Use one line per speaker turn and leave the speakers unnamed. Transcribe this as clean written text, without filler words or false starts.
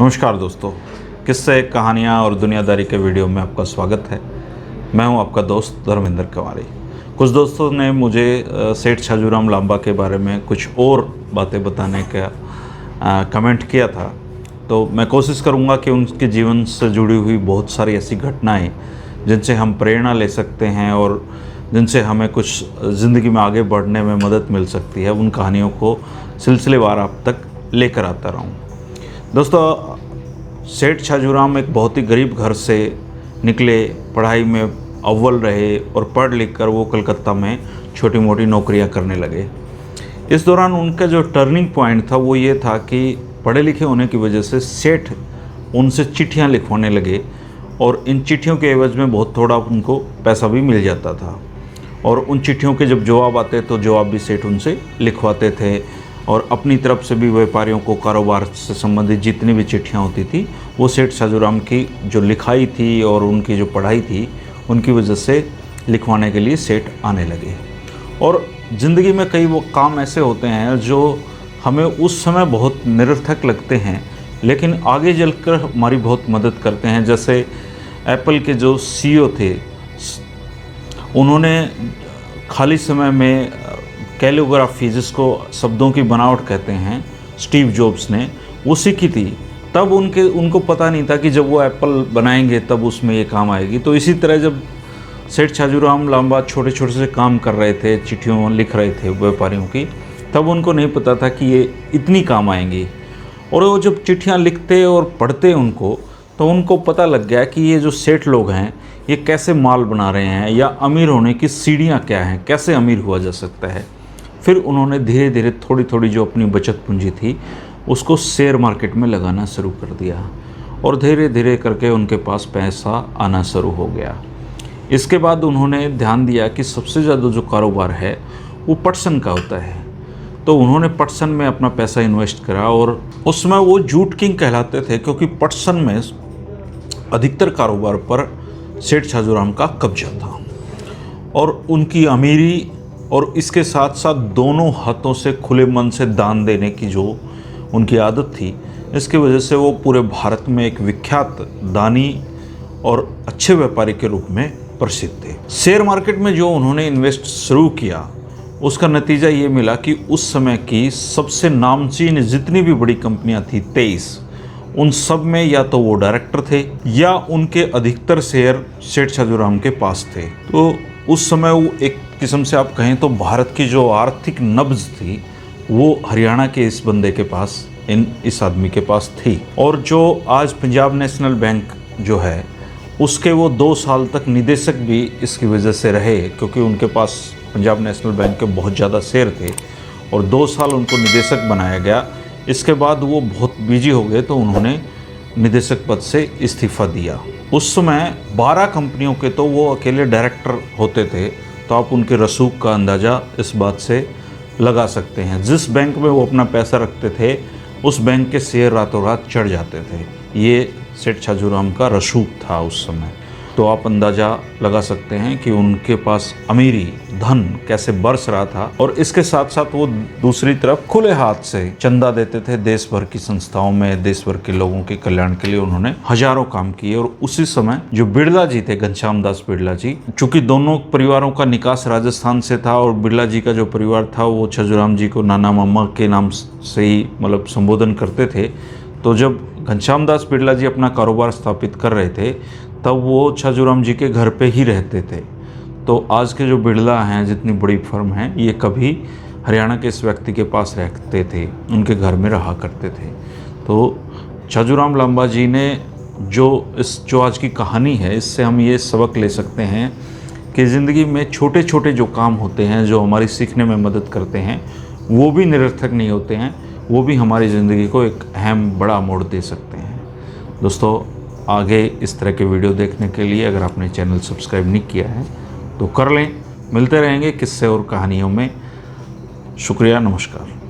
नमस्कार दोस्तों, किस्से कहानियाँ और दुनियादारी के वीडियो में आपका स्वागत है। मैं हूं आपका दोस्त धर्मेंद्र कुमारी। कुछ दोस्तों ने मुझे सेठ छाजूराम लांबा के बारे में कुछ और बातें बताने का कमेंट किया था, तो मैं कोशिश करूंगा कि उनके जीवन से जुड़ी हुई बहुत सारी ऐसी घटनाएं जिनसे हम प्रेरणा ले सकते हैं और जिनसे हमें कुछ ज़िंदगी में आगे बढ़ने में मदद मिल सकती है, उन कहानियों को सिलसिलेवार आप तक लेकर आता रहूँ। दोस्तों, सेठ छाजूराम एक बहुत ही गरीब घर से निकले, पढ़ाई में अव्वल रहे और पढ़ लिख कर वो कलकत्ता में छोटी मोटी नौकरियां करने लगे। इस दौरान उनका जो टर्निंग पॉइंट था वो ये था कि पढ़े लिखे होने की वजह से सेठ उनसे चिट्ठियां लिखवाने लगे और इन चिट्ठियों के एवज में बहुत थोड़ा उनको पैसा भी मिल जाता था। और उन चिट्ठियों के जब जवाब आते तो जवाब भी सेठ उनसे लिखवाते थे और अपनी तरफ से भी व्यापारियों को कारोबार से संबंधित जितनी भी चिट्ठियाँ होती थी वो सेठ छाजूराम की जो लिखाई थी और उनकी जो पढ़ाई थी उनकी वजह से लिखवाने के लिए सेठ आने लगे। और ज़िंदगी में कई वो काम ऐसे होते हैं जो हमें उस समय बहुत निरर्थक लगते हैं लेकिन आगे चलकर हमारी बहुत मदद करते हैं। जैसे एप्पल के जो सीईओ थे, उन्होंने खाली समय में कैलिग्राफी, जिसको शब्दों की बनावट कहते हैं, स्टीव जॉब्स ने वो सीखी थी। तब उनको पता नहीं था कि जब वो एप्पल बनाएंगे तब उसमें ये काम आएगी। तो इसी तरह जब सेठ छाजूराम लांबा छोटे छोटे से काम कर रहे थे, चिट्ठियों लिख रहे थे व्यापारियों की, तब उनको नहीं पता था कि ये इतनी काम आएंगी। और वो जब चिट्ठियाँ लिखते और पढ़ते उनको, तो उनको पता लग गया कि ये जो सेठ लोग हैं ये कैसे माल बना रहे हैं या अमीर होने की सीढ़ियाँ क्या हैं, कैसे अमीर हुआ जा सकता है। फिर उन्होंने धीरे धीरे थोड़ी थोड़ी जो अपनी बचत पूंजी थी उसको शेयर मार्केट में लगाना शुरू कर दिया और धीरे धीरे करके उनके पास पैसा आना शुरू हो गया। इसके बाद उन्होंने ध्यान दिया कि सबसे ज़्यादा जो कारोबार है वो पटसन का होता है। तो उन्होंने पटसन में अपना पैसा इन्वेस्ट करा और उसमें वो जूट किंग कहलाते थे क्योंकि पटसन में अधिकतर कारोबार पर सेठ छाजूराम का कब्जा था और उनकी अमीरी और इसके साथ साथ दोनों हाथों से खुले मन से दान देने की जो उनकी आदत थी, इसकी वजह से वो पूरे भारत में एक विख्यात दानी और अच्छे व्यापारी के रूप में प्रसिद्ध थे। शेयर मार्केट में जो उन्होंने इन्वेस्ट शुरू किया उसका नतीजा ये मिला कि उस समय की सबसे नामचीन जितनी भी बड़ी कंपनियां थी 23, उन सब में या तो वो डायरेक्टर थे या उनके अधिकतर शेयर सेठ छाजूराम के पास थे। तो उस समय वो एक किस्म से आप कहें तो भारत की जो आर्थिक नब्ज थी वो हरियाणा के इस बंदे के पास, इस आदमी के पास थी। और जो आज पंजाब नेशनल बैंक जो है उसके वो 2 साल तक निदेशक भी इसकी वजह से रहे क्योंकि उनके पास पंजाब नेशनल बैंक के बहुत ज़्यादा शेयर थे और 2 साल उनको निदेशक बनाया गया। इसके बाद वो बहुत बिजी हो गए तो उन्होंने निदेशक पद से इस्तीफ़ा दिया। उस समय 12 कंपनियों के तो वो अकेले डायरेक्टर होते थे, तो आप उनके रसूख का अंदाज़ा इस बात से लगा सकते हैं। जिस बैंक में वो अपना पैसा रखते थे उस बैंक के शेयर रातों रात चढ़ जाते थे। ये सेठ छाजूराम का रसूख था उस समय। तो आप अंदाज़ा लगा सकते हैं कि उनके पास अमीरी, धन कैसे बरस रहा था। और इसके साथ साथ वो दूसरी तरफ खुले हाथ से चंदा देते थे देश भर की संस्थाओं में, देश भर के लोगों के कल्याण के लिए उन्होंने हजारों काम किए। और उसी समय जो बिड़ला जी थे, घनश्याम दास बिड़ला जी, चूंकि दोनों परिवारों का निकास राजस्थान से था और बिड़ला जी का जो परिवार था वो छाजूराम जी को नाना मामा के नाम से ही मतलब संबोधन करते थे। तो जब घनश्याम दास बिड़ला जी अपना कारोबार स्थापित कर रहे थे तब वो छाजूराम जी के घर पे ही रहते थे। तो आज के जो बिड़ला हैं, जितनी बड़ी फर्म हैं, ये कभी हरियाणा के इस व्यक्ति के पास रहते थे, उनके घर में रहा करते थे। तो छाजूराम लांबा जी ने जो आज की कहानी है, इससे हम ये सबक ले सकते हैं कि ज़िंदगी में छोटे छोटे जो काम होते हैं जो हमारी सीखने में मदद करते हैं वो भी निरर्थक नहीं होते हैं, वो भी हमारी ज़िंदगी को एक अहम बड़ा मोड़ दे सकते हैं। दोस्तों, आगे इस तरह के वीडियो देखने के लिए अगर आपने चैनल सब्सक्राइब नहीं किया है तो कर लें। मिलते रहेंगे किस्से और कहानियों में। शुक्रिया, नमस्कार।